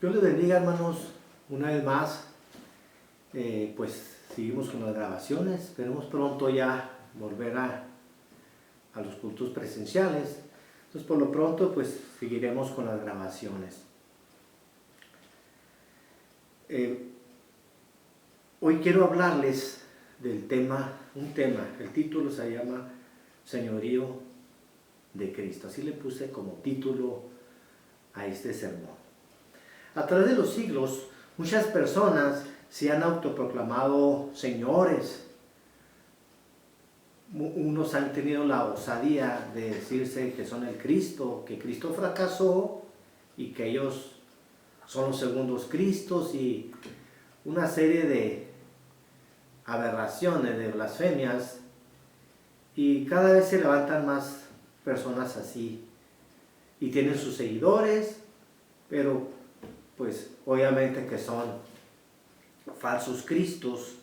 Dios les bendiga, hermanos, una vez más. Pues seguimos con las grabaciones. Esperemos pronto ya volver a los cultos presenciales. Entonces, por lo pronto, pues seguiremos con las grabaciones. Hoy quiero hablarles del tema, el título se llama Señorío de Cristo. Así le puse como título a este sermón. A través de los siglos, muchas personas se han autoproclamado señores. Unos han tenido la osadía de decirse que son el Cristo, que Cristo fracasó y que ellos son los segundos Cristos, y una serie de aberraciones, de blasfemias, y cada vez se levantan más personas así y tienen sus seguidores, pero pues obviamente que son falsos cristos.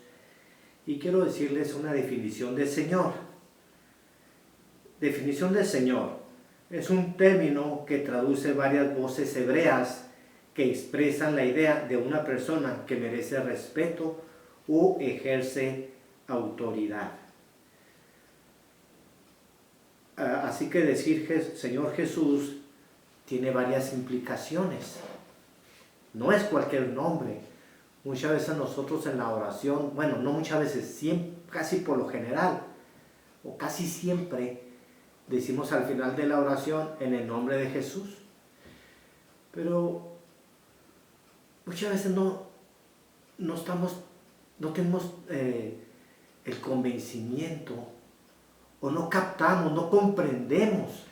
Y quiero decirles una definición de Señor. Definición de Señor es un término que traduce varias voces hebreas que expresan la idea de una persona que merece respeto o ejerce autoridad. Así que decir Señor Jesús tiene varias implicaciones. No es cualquier nombre. Muchas veces nosotros en la oración, bueno, no muchas veces, siempre, casi por lo general, o casi siempre, decimos al final de la oración en el nombre de Jesús. Pero muchas veces no tenemos el convencimiento, o no captamos, no comprendemos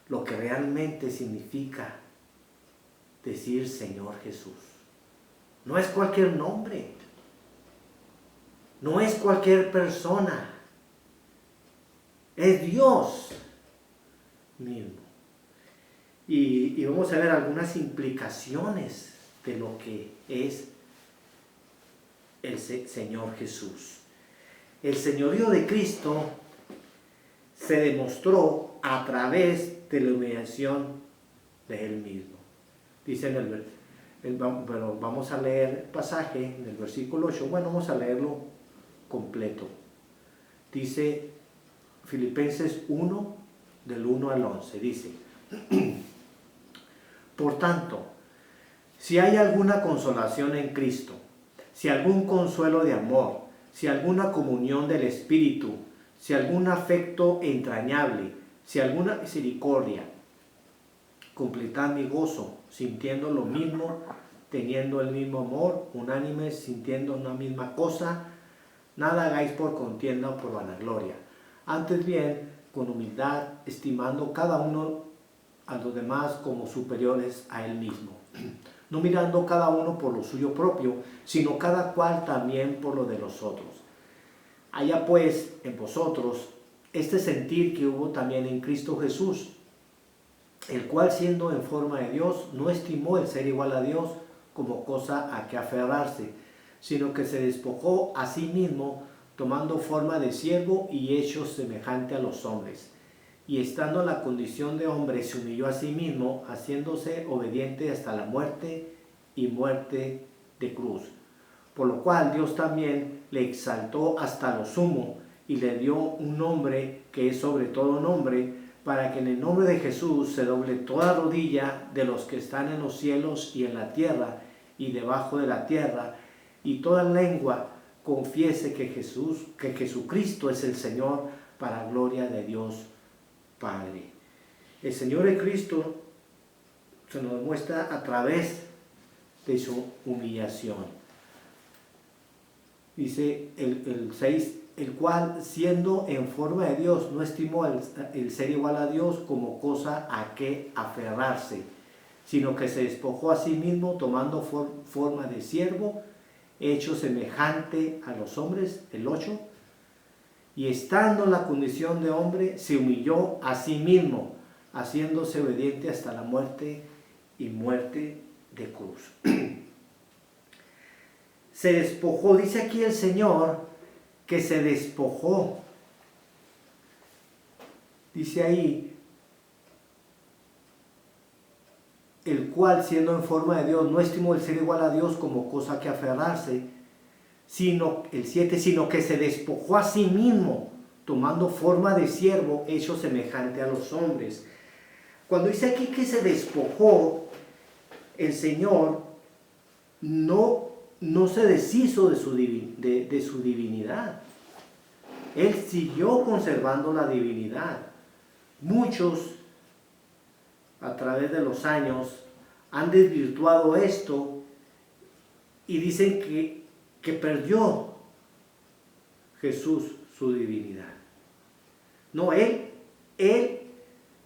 lo que realmente significa decir Señor Jesús. No es cualquier nombre, no es cualquier persona, es Dios mismo. Y vamos a ver algunas implicaciones de lo que es el Señor Jesús. El señorío de Cristo se demostró a través de la humillación de Él mismo. Dice pero vamos a leer el pasaje en el versículo 8. Bueno, vamos a leerlo completo. Dice Filipenses 1, del 1 al 11. Dice: Por tanto, si hay alguna consolación en Cristo, si algún consuelo de amor, si alguna comunión del Espíritu, si algún afecto entrañable, si alguna misericordia, completad mi gozo, sintiendo lo mismo, teniendo el mismo amor, unánimes, sintiendo una misma cosa. Nada hagáis por contienda o por vanagloria. Antes bien, con humildad, estimando cada uno a los demás como superiores a él mismo, no mirando cada uno por lo suyo propio, sino cada cual también por lo de los otros. Haya pues en vosotros este sentir que hubo también en Cristo Jesús, el cual, siendo en forma de Dios, no estimó el ser igual a Dios como cosa a que aferrarse, sino que se despojó a sí mismo, tomando forma de siervo y hecho semejante a los hombres. Y estando en la condición de hombre, se humilló a sí mismo, haciéndose obediente hasta la muerte y muerte de cruz. Por lo cual Dios también le exaltó hasta lo sumo y le dio un nombre que es sobre todo nombre, para que en el nombre de Jesús se doble toda rodilla de los que están en los cielos y en la tierra y debajo de la tierra, y toda lengua confiese que Jesucristo es el Señor, para gloria de Dios Padre. El Señor de Cristo se nos muestra a través de su humillación. Dice el 6, el cual, siendo en forma de Dios, no estimó el ser igual a Dios como cosa a que aferrarse, sino que se despojó a sí mismo, tomando forma de siervo, hecho semejante a los hombres, el 8, y estando en la condición de hombre, se humilló a sí mismo, haciéndose obediente hasta la muerte y muerte de cruz. Se despojó, dice aquí el Señor, que se despojó. Dice ahí, el cual, siendo en forma de Dios, no estimó el ser igual a Dios como cosa que aferrarse, sino, el 7, sino que se despojó a sí mismo, tomando forma de siervo, hecho semejante a los hombres. Cuando dice aquí que se despojó, el Señor no se deshizo de su divinidad. Él siguió conservando la divinidad. Muchos, a través de los años, han desvirtuado esto y dicen que perdió Jesús su divinidad. No, él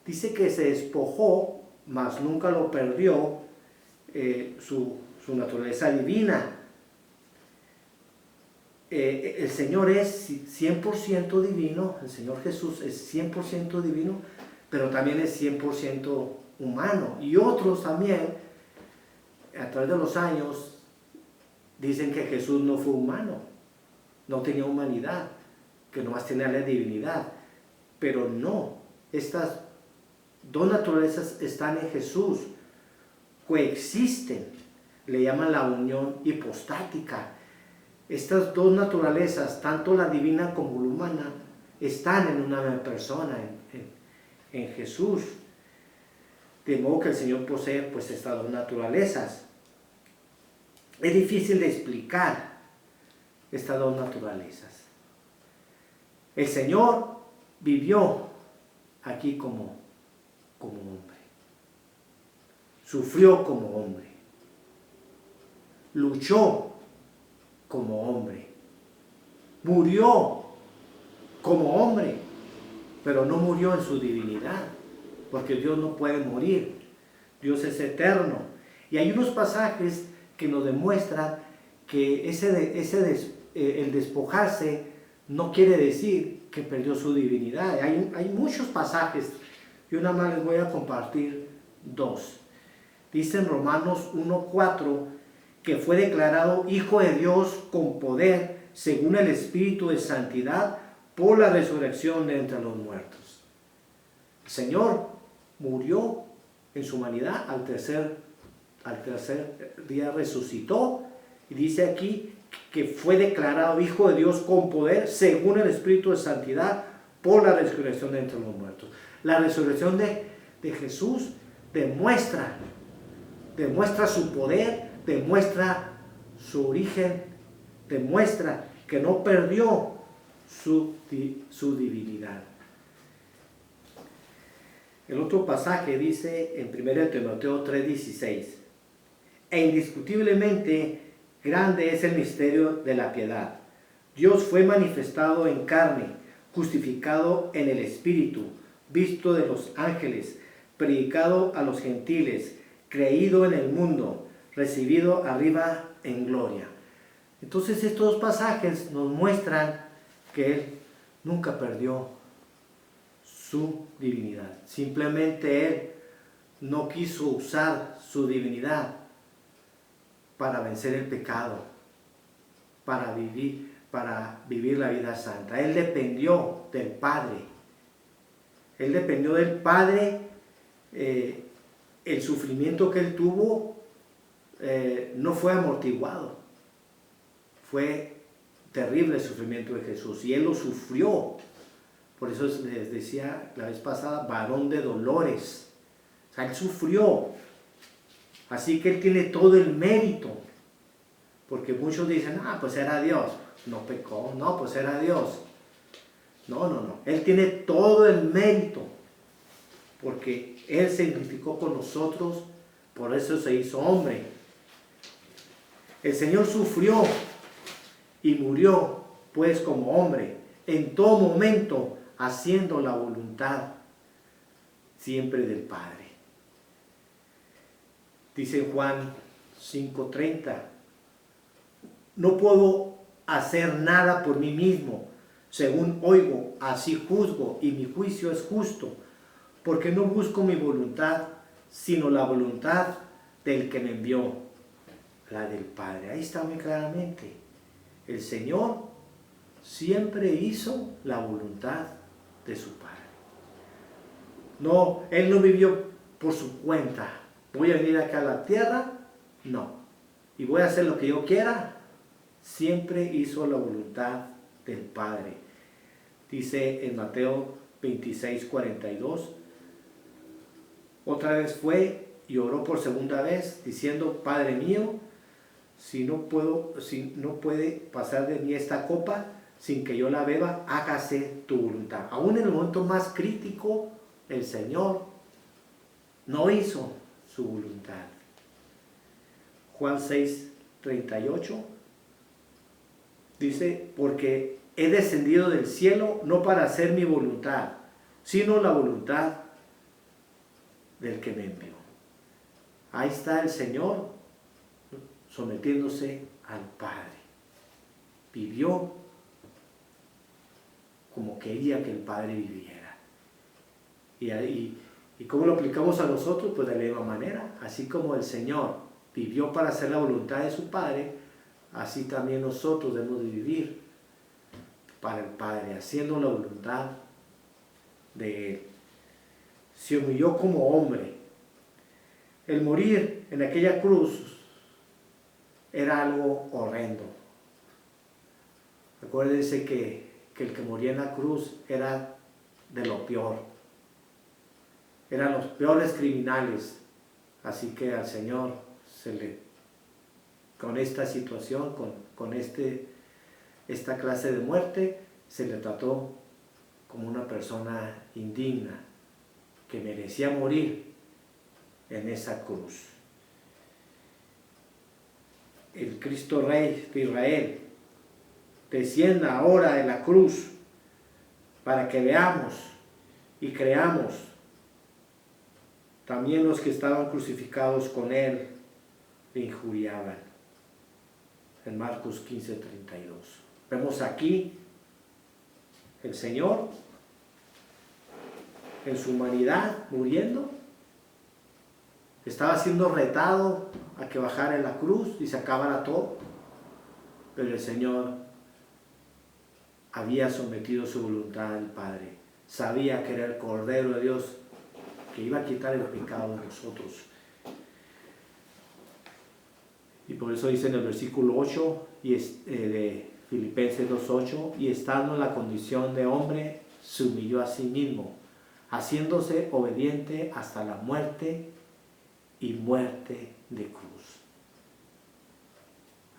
dice que se despojó, mas nunca lo perdió, su naturaleza divina. El Señor es 100% divino, el Señor Jesús es 100% divino, pero también es 100% humano. Y otros también, a través de los años, dicen que Jesús no fue humano, no tenía humanidad, que nomás tenía la divinidad. Pero no, estas dos naturalezas están en Jesús, coexisten, le llaman la unión hipostática. Estas dos naturalezas, tanto la divina como la humana, están en una misma persona, en Jesús. De modo que el Señor posee pues estas dos naturalezas. Es difícil de explicar estas dos naturalezas. El Señor vivió aquí como hombre. Sufrió como hombre. Luchó como hombre. Murió como hombre, pero no murió en su divinidad, porque Dios no puede morir. Dios es eterno. Y hay unos pasajes que nos demuestran que el despojarse no quiere decir que perdió su divinidad. Hay muchos pasajes, yo nada más les voy a compartir dos. Dice en Romanos 1:4 que fue declarado Hijo de Dios con poder según el Espíritu de Santidad por la resurrección de entre los muertos. El Señor murió en su humanidad, al tercer día resucitó, y dice aquí que fue declarado Hijo de Dios con poder según el Espíritu de Santidad por la resurrección de entre los muertos. La resurrección de Jesús demuestra su poder, demuestra su origen, demuestra que no perdió su divinidad. El otro pasaje dice en 1 Timoteo 3:16: e indiscutiblemente grande es el misterio de la piedad. Dios fue manifestado en carne, justificado en el Espíritu, visto de los ángeles, predicado a los gentiles, creído en el mundo, recibido arriba en gloria. Entonces estos dos pasajes nos muestran que Él nunca perdió su divinidad. Simplemente Él no quiso usar su divinidad para vencer el pecado, para vivir la vida santa. Él dependió del Padre. Él dependió del Padre. El sufrimiento que Él tuvo no fue amortiguado. Fue terrible el sufrimiento de Jesús y Él lo sufrió. Por eso les decía la vez pasada, varón de dolores. O sea, Él sufrió. Así que Él tiene todo el mérito. Porque muchos dicen, pues era Dios. No pecó, no, pues era Dios. No. Él tiene todo el mérito. Porque Él se identificó con nosotros, por eso se hizo hombre. El Señor sufrió y murió, pues, como hombre, en todo momento, haciendo la voluntad siempre del Padre. Dice Juan 5:30, no puedo hacer nada por mí mismo, según oigo, así juzgo, y mi juicio es justo, porque no busco mi voluntad, sino la voluntad del que me envió, la del Padre. Ahí está muy claramente. El Señor siempre hizo la voluntad de su Padre. No, Él no vivió por su cuenta, ¿Voy a venir acá a la tierra? No. ¿Y voy a hacer lo que yo quiera? Siempre hizo la voluntad del Padre. Dice en Mateo 26:42, otra vez fue y oró por segunda vez, diciendo, Padre mío, si no puede pasar de mí esta copa sin que yo la beba, hágase tu voluntad. Aún en el momento más crítico, el Señor no hizo su voluntad. Juan 6:38 dice, porque he descendido del cielo no para hacer mi voluntad, sino la voluntad del que me envió. Ahí está el Señor sometiéndose al Padre. Vivió como quería que el Padre viviera. ¿Y cómo lo aplicamos a nosotros? Pues de la misma manera. Así como el Señor vivió para hacer la voluntad de su Padre, así también nosotros debemos de vivir para el Padre, haciendo la voluntad de Él. Se humilló como hombre. El morir en aquella cruz era algo horrendo. Acuérdense que el que moría en la cruz era de lo peor. Eran los peores criminales. Así que al Señor con esta situación, con esta clase de muerte, se le trató como una persona indigna, que merecía morir en esa cruz. El Cristo Rey de Israel descienda ahora de la cruz para que veamos y creamos. También los que estaban crucificados con Él le injuriaban. En Marcos 15:32. Vemos aquí el Señor en su humanidad muriendo. Estaba siendo retado a que bajara en la cruz y se acabara todo. Pero el Señor había sometido su voluntad al Padre. Sabía que era el Cordero de Dios que iba a quitar el pecado de nosotros. Y por eso dice en el versículo 8 de Filipenses 2:8, y estando en la condición de hombre, se humilló a sí mismo, haciéndose obediente hasta la muerte y muerte de cruz.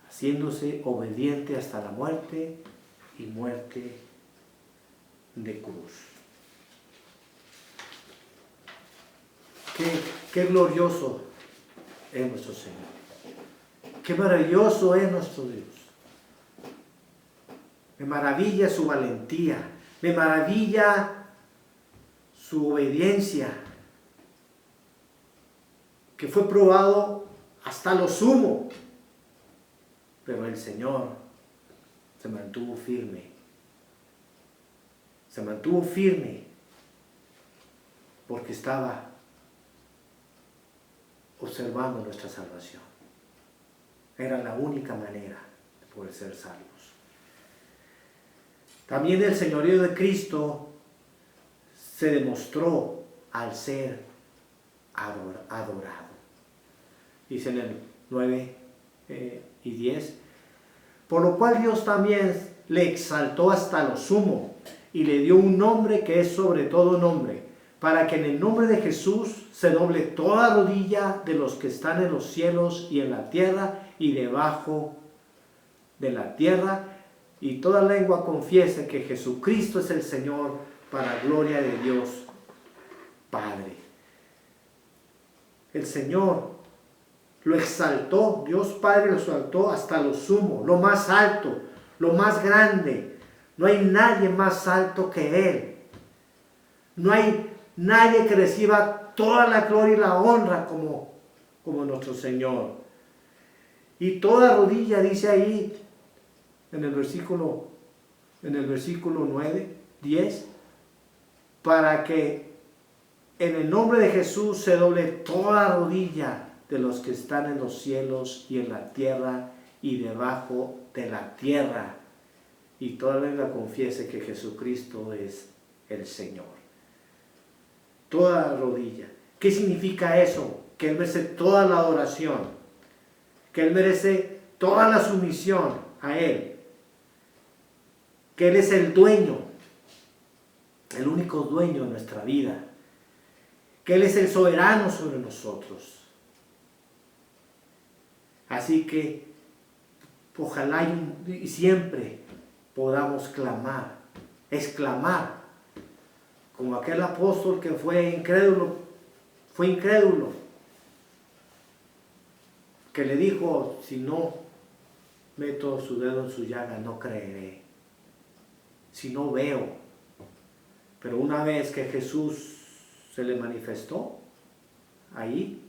Haciéndose obediente hasta la muerte y muerte de cruz. Qué glorioso es nuestro Señor. Qué maravilloso es nuestro Dios. Me maravilla su valentía. Me maravilla su obediencia, que fue probado hasta lo sumo. Pero el Señor se mantuvo firme. Se mantuvo firme porque estaba observando nuestra salvación. Era la única manera de poder ser salvos. También el señorío de Cristo se demostró al ser adorado. Dice en el 9 y 10, por lo cual Dios también le exaltó hasta lo sumo y le dio un nombre que es sobre todo nombre, para que en el nombre de Jesús se doble toda rodilla de los que están en los cielos y en la tierra y debajo de la tierra, y toda lengua confiese que Jesucristo es el Señor, para gloria de Dios Padre. El Señor lo exaltó, Dios Padre lo exaltó hasta lo sumo, lo más alto, lo más grande. No hay nadie más alto que Él. No hay nadie que reciba toda la gloria y la honra como nuestro Señor. Y toda rodilla, dice ahí en el versículo 9, 10, para que en el nombre de Jesús se doble toda rodilla de los que están en los cielos y en la tierra y debajo de la tierra, y toda lengua confiese que Jesucristo es el Señor. Toda rodilla. ¿Qué significa eso? que Él merece toda la adoración, que Él merece toda la sumisión a Él, que Él es el dueño, el único dueño de nuestra vida, que Él es el soberano sobre nosotros. Así que ojalá y siempre podamos clamar, exclamar, como aquel apóstol que fue incrédulo, que le dijo, si no meto su dedo en su llaga, no creeré, si no veo. Pero una vez que Jesús se le manifestó ahí,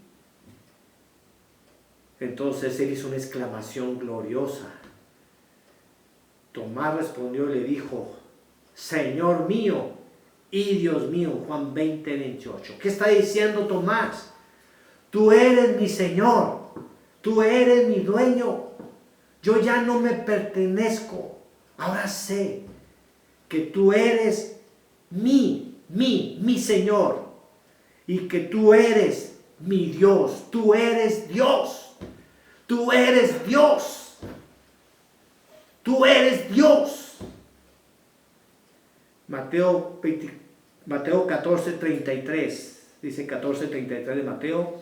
entonces él hizo una exclamación gloriosa. Tomás respondió y le dijo, Señor mío y Dios mío. Juan 20:28. ¿Qué está diciendo Tomás? Tú eres mi Señor, tú eres mi dueño, yo ya no me pertenezco, ahora sé que tú eres mi Señor, y que tú eres mi Dios, tú eres Dios, tú eres Dios, tú eres Dios. Mateo 14:33, dice 14:33 de Mateo.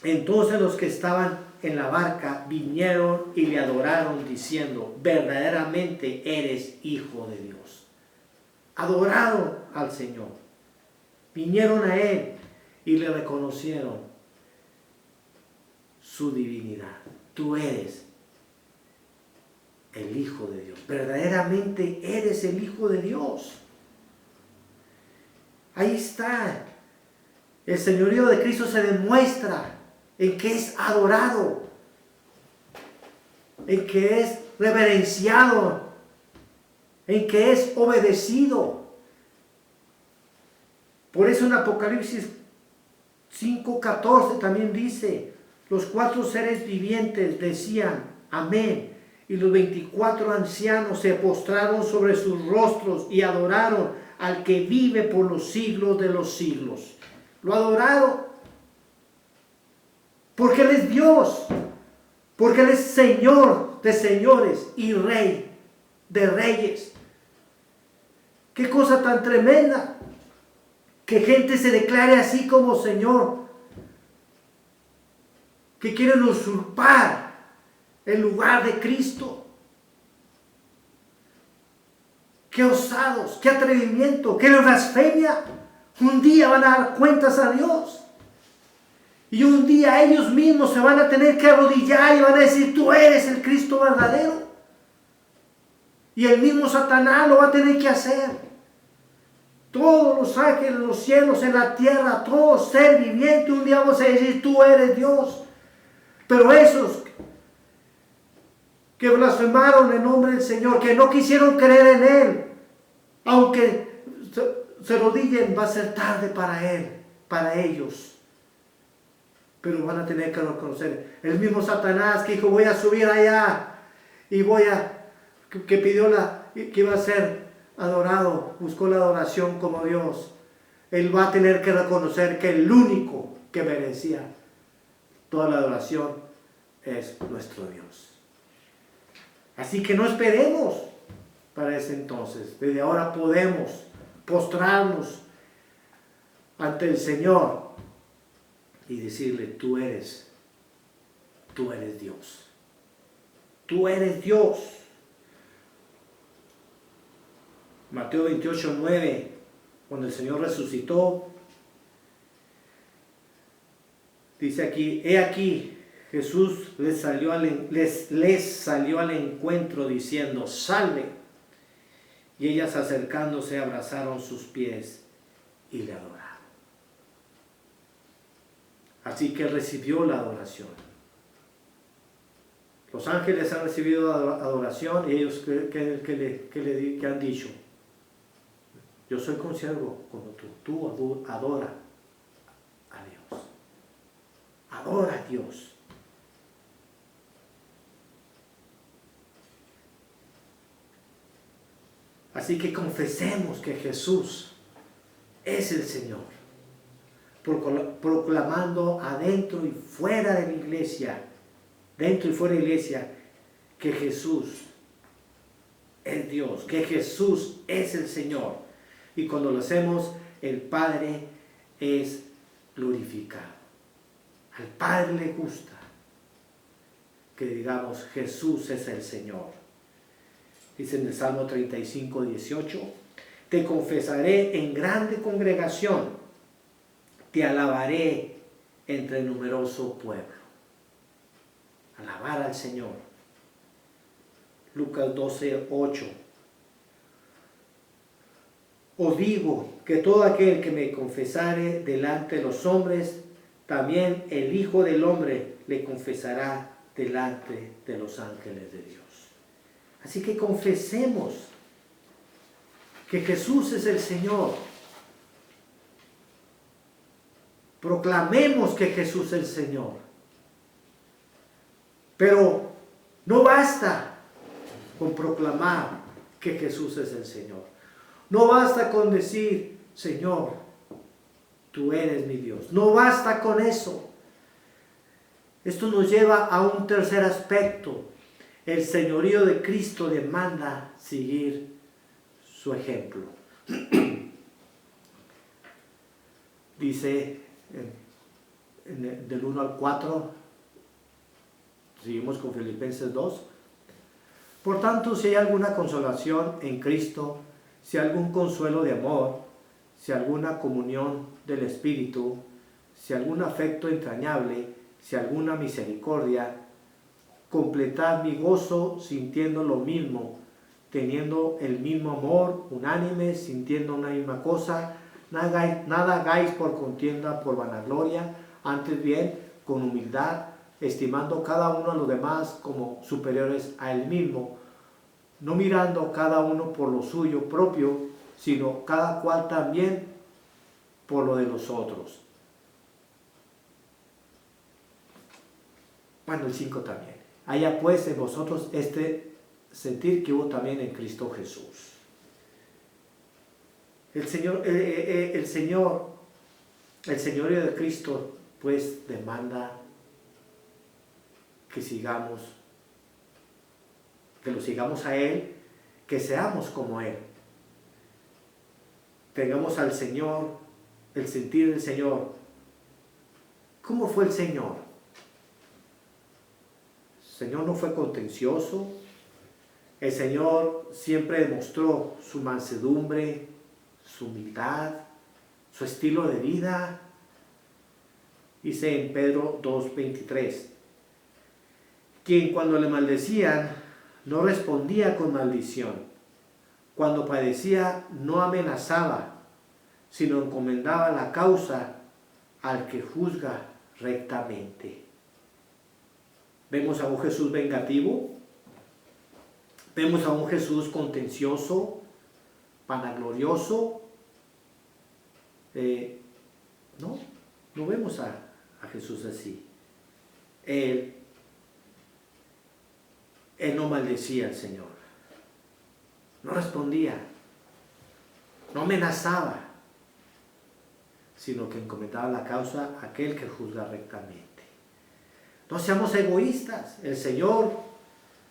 Entonces los que estaban en la barca vinieron y le adoraron diciendo, verdaderamente eres Hijo de Dios. Adoraron al Señor, vinieron a Él y le reconocieron su divinidad. Tú eres el Hijo de Dios, verdaderamente eres el Hijo de Dios. Ahí está, el señorío de Cristo se demuestra en que es adorado, en que es reverenciado, en que es obedecido. Por eso en Apocalipsis 5:14 también dice, los 4 seres vivientes decían amén, y los 24 ancianos se postraron sobre sus rostros y adoraron al que vive por los siglos de los siglos. Lo adoraron porque Él es Dios, porque Él es Señor de señores y Rey de reyes. Qué cosa tan tremenda, que gente se declare así como Señor, que quieren usurpar el lugar de Cristo. Qué osados, qué atrevimiento, qué blasfemia. Un día van a dar cuentas a Dios. Y un día ellos mismos se van a tener que arrodillar y van a decir, tú eres el Cristo verdadero. Y el mismo Satanás lo va a tener que hacer. Todos los ángeles en los cielos, en la tierra, todo ser viviente, un día vamos a decir, tú eres Dios. Pero esos que blasfemaron el nombre del Señor, que no quisieron creer en Él, aunque se arrodillen, va a ser tarde para Él, para ellos. Pero van a tener que reconocer. El mismo Satanás que dijo, voy a subir allá y que pidió que iba a ser adorado, buscó la adoración como Dios. Él va a tener que reconocer que el único que merecía toda la adoración es nuestro Dios. Así que no esperemos para ese entonces. Desde ahora podemos postrarnos ante el Señor y decirle, tú eres Dios. Tú eres Dios. Mateo 28:9, cuando el Señor resucitó, dice aquí, he aquí, Jesús les salió al encuentro diciendo, salve. Y ellas acercándose abrazaron sus pies y le adoraron. Así que recibió la adoración. Los ángeles han recibido adoración y ellos que han dicho, yo soy consiervo como tú adora a Dios. Adora a Dios. Así que confesemos que Jesús es el Señor. proclamando adentro y fuera de la iglesia, dentro y fuera de la iglesia, que Jesús es Dios, que Jesús es el Señor. Y cuando lo hacemos, el Padre es glorificado. Al Padre le gusta que digamos Jesús es el Señor. Dice en el Salmo 35, 18, te confesaré en grande congregación, te alabaré entre numeroso pueblo. Alabar al Señor. Lucas 12, 8. Os digo que todo aquel que me confesare delante de los hombres, también el Hijo del Hombre le confesará delante de los ángeles de Dios. Así que confesemos que Jesús es el Señor. Proclamemos que Jesús es el Señor. Pero no basta con proclamar que Jesús es el Señor. No basta con decir, Señor, tú eres mi Dios. No basta con eso. Esto nos lleva a un tercer aspecto. El señorío de Cristo demanda seguir su ejemplo. Dice del 1 al 4, seguimos con Filipenses 2. Por tanto, si hay alguna consolación en Cristo, si algún consuelo de amor, si alguna comunión del Espíritu, si algún afecto entrañable, si alguna misericordia, completad mi gozo sintiendo lo mismo, teniendo el mismo amor, unánimes, sintiendo una misma cosa, nada hagáis por contienda, por vanagloria, antes bien, con humildad, estimando cada uno a los demás como superiores a él mismo, no mirando cada uno por lo suyo propio, sino cada cual también por lo de los otros. Bueno, el 5 también. Haya pues en vosotros este sentir que hubo también en Cristo Jesús. El señorío de Cristo pues demanda que lo sigamos a Él, que seamos como Él. Tengamos al Señor, el sentir del Señor. ¿Cómo fue el Señor? El Señor no fue contencioso. El Señor siempre demostró su mansedumbre, su humildad, su estilo de vida. Dice en Pedro 2:23, quien cuando le maldecían no respondía con maldición, cuando padecía no amenazaba, sino encomendaba la causa al que juzga rectamente. Vemos a un Jesús vengativo, vemos a un Jesús contencioso, vanaglorioso. No vemos a Jesús así. Él no maldecía al Señor, no respondía, no amenazaba, sino que encomendaba la causa a aquel que juzga rectamente. No seamos egoístas. El Señor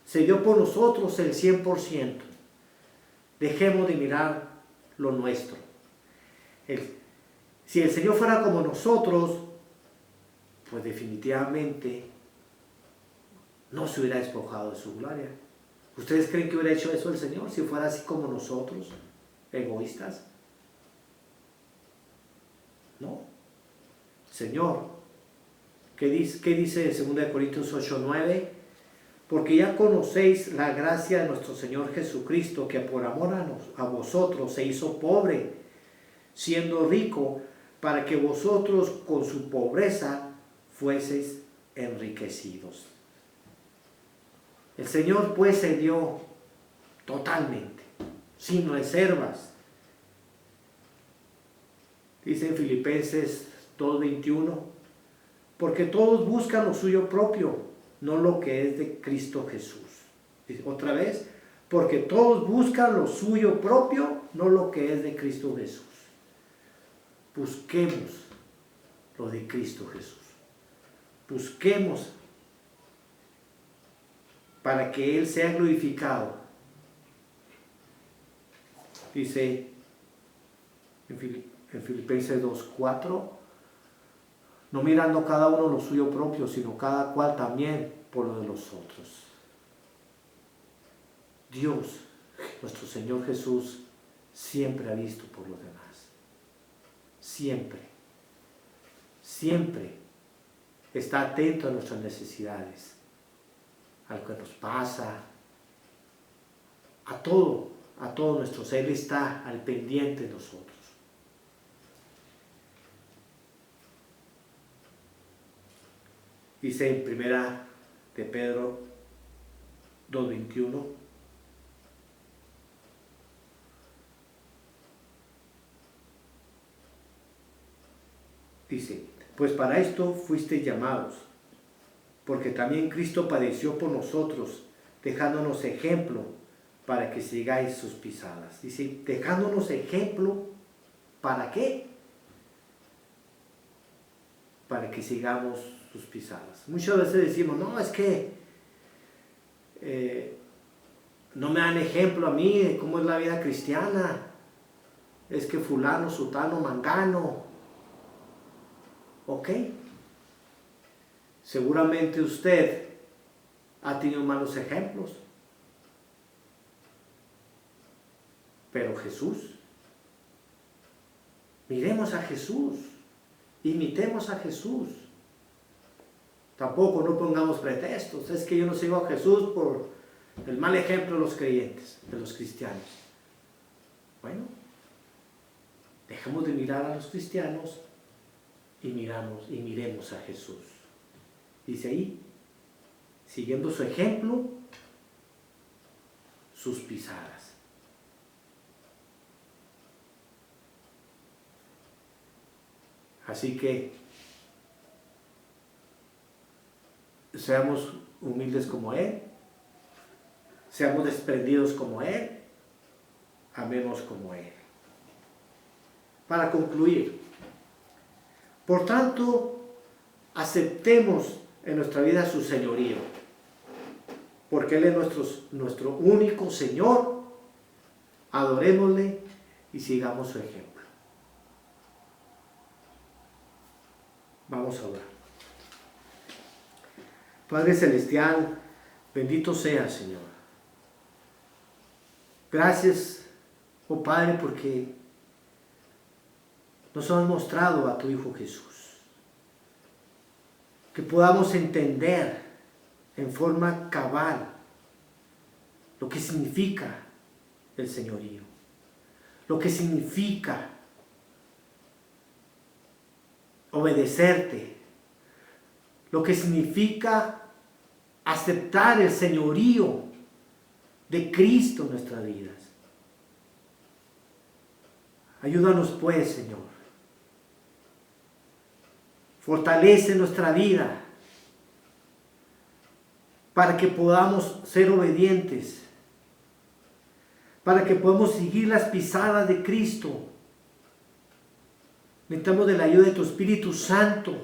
se dio por nosotros el 100%. Dejemos de mirar lo nuestro. Si el Señor fuera como nosotros, pues definitivamente no se hubiera despojado de su gloria. ¿Ustedes creen que hubiera hecho eso el Señor si fuera así como nosotros, egoístas? No. Señor, ¿qué dice en 2 Corintios 8:9? Porque ya conocéis la gracia de nuestro Señor Jesucristo, que por amor a vosotros se hizo pobre, siendo rico, para que vosotros con su pobreza fueseis enriquecidos. El Señor pues se dio totalmente, sin reservas. Dice en Filipenses 2:21, porque todos buscan lo suyo propio, no lo que es de Cristo Jesús. Dice otra vez, porque todos buscan lo suyo propio, no lo que es de Cristo Jesús. Busquemos lo de Cristo Jesús. Busquemos para que Él sea glorificado. Dice en Filipenses 2:4, no mirando cada uno lo suyo propio, sino cada cual también por lo de los otros. Dios, nuestro Señor Jesús, siempre ha visto por los demás. Siempre, siempre está atento a nuestras necesidades, a lo que nos pasa, a todo nuestro ser. Él está al pendiente de nosotros. Dice en primera de Pedro 2:21, dice, pues para esto fuisteis llamados, porque también Cristo padeció por nosotros, dejándonos ejemplo para que sigáis sus pisadas. Dice, dejándonos ejemplo, ¿para qué? Para que sigamos sus pisadas. Muchas veces decimos, no, es que no me dan ejemplo a mí de cómo es la vida cristiana. Es que fulano, sutano, mangano. Ok. Seguramente usted ha tenido malos ejemplos. Pero Jesús, miremos a Jesús, imitemos a Jesús. Tampoco no pongamos pretextos. Es que yo no sigo a Jesús por el mal ejemplo de los creyentes, de los cristianos. Bueno, dejemos de mirar a los cristianos y miremos a Jesús. Dice ahí, siguiendo su ejemplo, sus pisadas. Así que seamos humildes como Él, seamos desprendidos como Él, amemos como Él. Para concluir, por tanto, aceptemos en nuestra vida su señorío, porque Él es nuestro único Señor. Adorémosle y sigamos su ejemplo. Vamos a orar. Padre Celestial, bendito sea, Señor. Gracias, oh Padre, porque nos has mostrado a tu Hijo Jesús. Que podamos entender en forma cabal lo que significa el señorío, lo que significa obedecerte, lo que significa aceptar el señorío de Cristo en nuestras vidas. Ayúdanos pues, Señor. Fortalece nuestra vida para que podamos ser obedientes, para que podamos seguir las pisadas de Cristo. Necesitamos de la ayuda de tu Espíritu Santo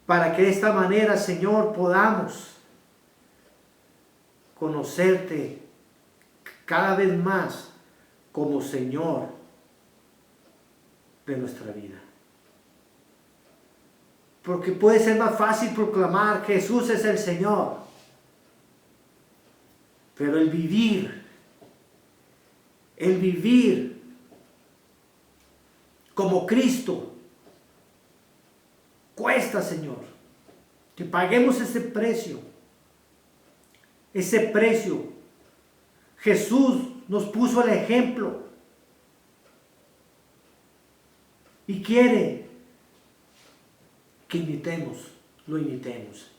para que de esta manera, Señor, podamos conocerte cada vez más como Señor de nuestra vida. Porque puede ser más fácil proclamar Jesús es el Señor, pero el vivir como Cristo cuesta, Señor, que paguemos ese precio. Ese precio. Jesús nos puso el ejemplo y quiere que lo imitemos.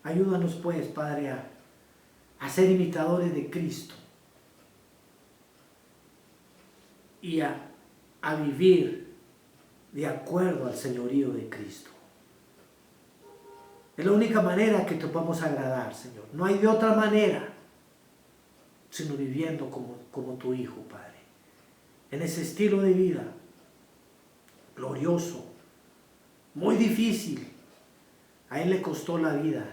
Ayúdanos pues, Padre, a ser imitadores de Cristo y a vivir de acuerdo al señorío de Cristo. Es la única manera que te podamos agradar, Señor. No hay de otra manera, sino viviendo como tu Hijo, Padre. En ese estilo de vida, glorioso, muy difícil. A Él le costó la vida.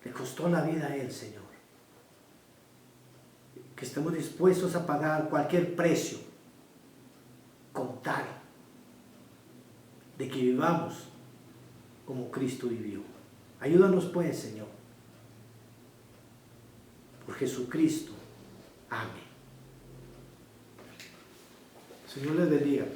Le costó la vida a Él, Señor. Que estemos dispuestos a pagar cualquier precio con tal de que vivamos como Cristo vivió. Ayúdanos pues, Señor. Por Jesucristo. Amén. Señor les bendiga.